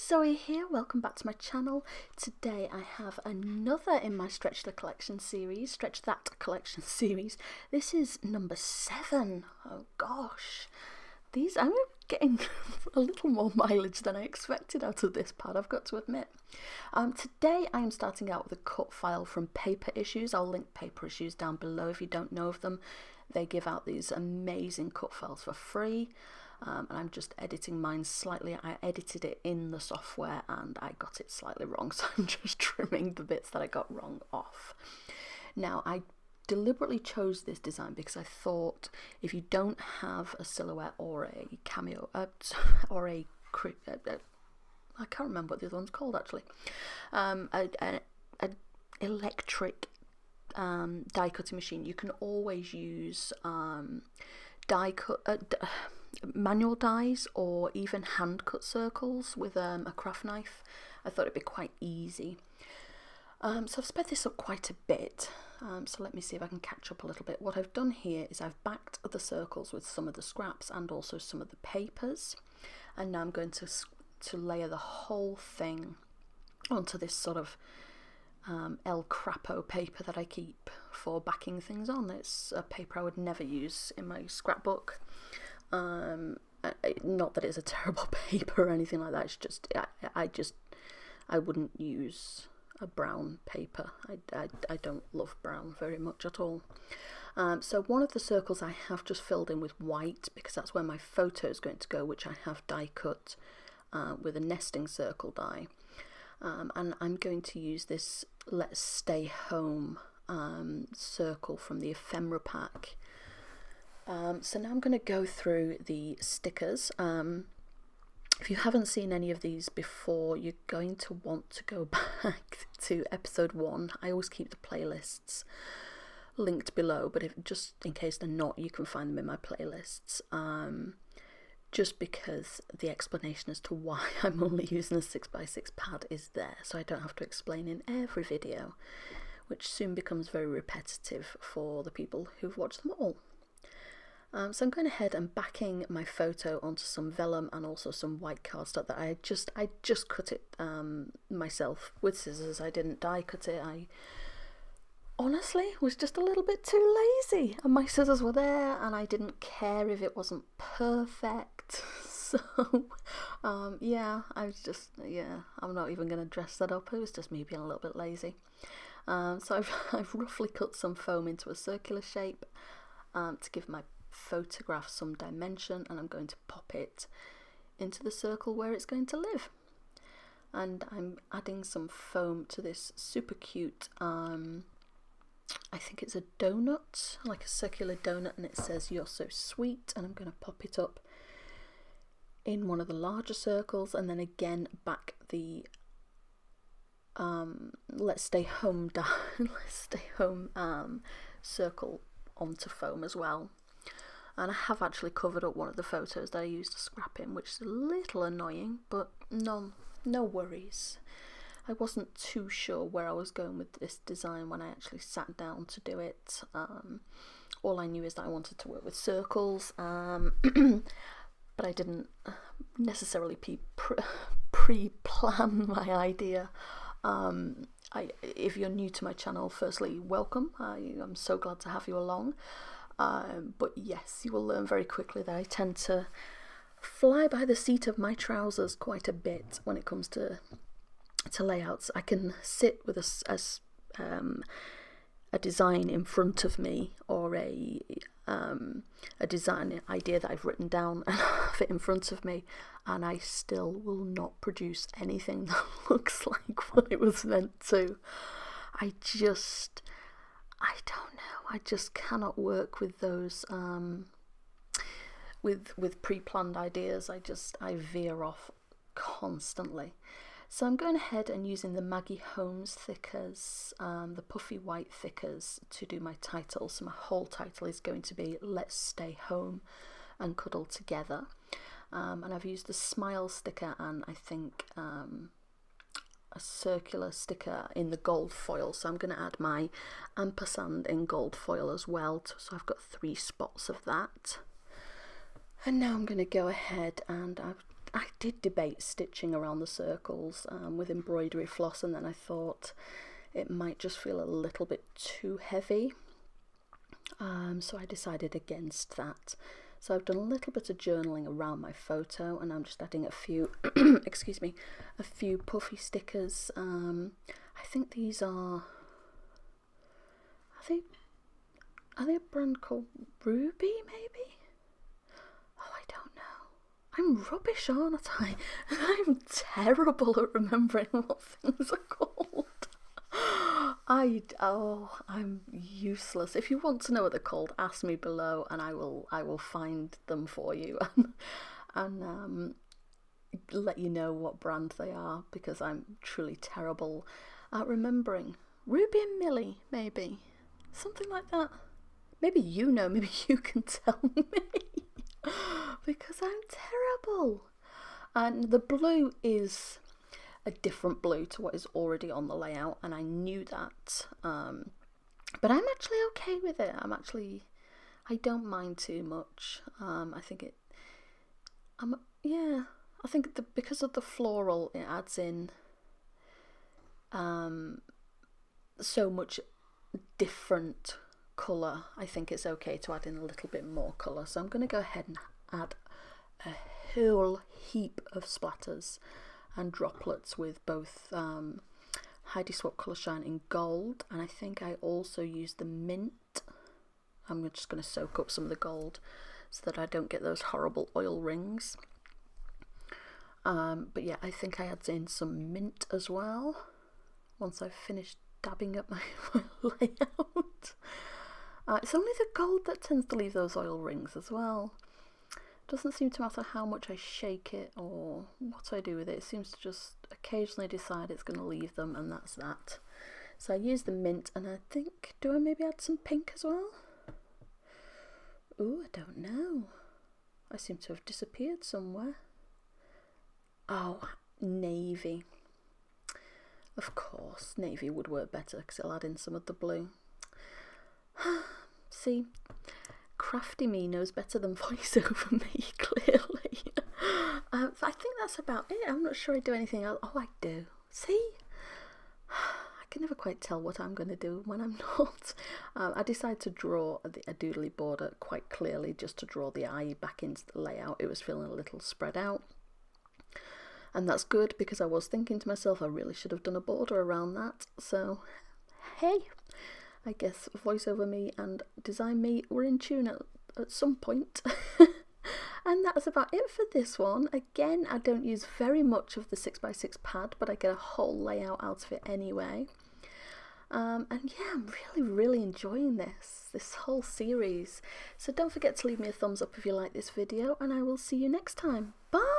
Zoe here, welcome back to my channel. Today I have another in my Stretch That Collection series. This is number 7. Oh gosh. I'm getting a little more mileage than I expected out of this pad, I've got to admit. Today I am starting out with a cut file from Paper Issues. I'll link Paper Issues down below if you don't know of them. They give out these amazing cut files for free. And I'm just editing mine slightly. I edited it in the software and I got it slightly wrong, so I'm just trimming the bits that I got wrong off. Now, I deliberately chose this design because I thought if you don't have a silhouette or a cameo, I can't remember what the other one's called actually, an electric die cutting machine, you can always use manual dies or even hand cut circles with a craft knife. I thought it'd be quite easy. So I've sped this up quite a bit, so let me see if I can catch up a little bit. What I've done here is I've backed the circles with some of the scraps and also some of the papers, and now I'm going to layer the whole thing onto this sort of El Crapo paper that I keep for backing things on. It's a paper I would never use in my scrapbook. Not that it's a terrible paper or anything like that, it's just I wouldn't use a brown paper. I don't love brown very much at all. So one of the circles I have just filled in with white because that's where my photo is going to go, which I have die cut with a nesting circle die. And I'm going to use this Let's Stay Home circle from the ephemera pack. So now I'm going to go through the stickers. If you haven't seen any of these before, you're going to want to go back to episode 1. I always keep the playlists linked below, but just in case they're not, you can find them in my playlists. Just because the explanation as to why I'm only using a 6x6 pad is there, so I don't have to explain in every video, which soon becomes very repetitive for the people who've watched them all. So I'm going ahead and backing my photo onto some vellum and also some white cardstock that I just cut it myself with scissors. I didn't die cut it. I honestly was just a little bit too lazy, and my scissors were there and I didn't care if it wasn't perfect. So I'm not even going to dress that up. It was just me being a little bit lazy. So I've roughly cut some foam into a circular shape to give my photograph some dimension, and I'm going to pop it into the circle where it's going to live. And I'm adding some foam to this super cute I think it's a donut, like a circular donut, and it says "You're so sweet," and I'm going to pop it up in one of the larger circles, and then again back the Let's Stay Home circle onto foam as well. And I have actually covered up one of the photos that I used to scrap in, which is a little annoying, but no worries. I wasn't too sure where I was going with this design when I actually sat down to do it. All I knew is that I wanted to work with circles, but I didn't necessarily pre-plan my idea. If you're new to my channel, firstly, welcome. I'm so glad to have you along. But yes, you will learn very quickly that I tend to fly by the seat of my trousers quite a bit when it comes to layouts. I can sit with a design in front of me, or a design idea that I've written down and have it in front of me, and I still will not produce anything that looks like what it was meant to. I don't know. I just cannot work with those with pre-planned ideas. I veer off constantly. So I'm going ahead and using the Maggie Holmes thickers, the puffy white thickers, to do my title. So my whole title is going to be Let's Stay Home and Cuddle Together. And I've used the smile sticker and I think a circular sticker in the gold foil. So I'm going to add my ampersand in gold foil as well. So I've got 3 spots of that. And now I'm going to go ahead and I did debate stitching around the circles with embroidery floss, and then I thought it might just feel a little bit too heavy. So I decided against that. So I've done a little bit of journaling around my photo, and I'm just adding a few, excuse me, a few puffy stickers. I think these are they a brand called Ruby, maybe? Oh, I don't know. I'm rubbish, aren't I? I'm terrible at remembering what things are called. I'm useless. If you want to know what they're called, ask me below, and I will find them for you and let you know what brand they are, because I'm truly terrible at remembering. Ruby and Millie, maybe, something like that. Maybe you know. Maybe you can tell me, because I'm terrible. And the blue is a different blue to what is already on the layout, and I knew that, but I'm actually okay with it. I don't mind too much. I think because of the floral, it adds in so much different colour. I think it's okay to add in a little bit more colour, so I'm going to go ahead and add a whole heap of splatters and droplets with both Heidi Swap Colour Shine in gold, and I think I also used the mint. I'm just going to soak up some of the gold so that I don't get those horrible oil rings. But yeah, I think I add in some mint as well once I've finished dabbing up my layout. It's only the gold that tends to leave those oil rings as well. Doesn't seem to matter how much I shake it or what I do with it. It seems to just occasionally decide it's going to leave them, and that's that. So I use the mint, and I think, do I maybe add some pink as well? Ooh, I don't know. I seem to have disappeared somewhere. Oh, navy. Of course, navy would work better because it'll add in some of the blue. See? Crafty me knows better than voiceover me, clearly. I think that's about it. I'm not sure I do anything else. Oh, I do. See? I can never quite tell what I'm going to do when I'm not. I decided to draw a doodly border quite clearly just to draw the eye back into the layout. It was feeling a little spread out. And that's good, because I was thinking to myself I really should have done a border around that. So, hey. I guess voiceover me and design me were in tune at some point. And that's about it for this one. Again, I don't use very much of the 6x6 pad, but I get a whole layout out of it anyway. And yeah, I'm really enjoying this whole series. So don't forget to leave me a thumbs up if you like this video, and I will see you next time. Bye!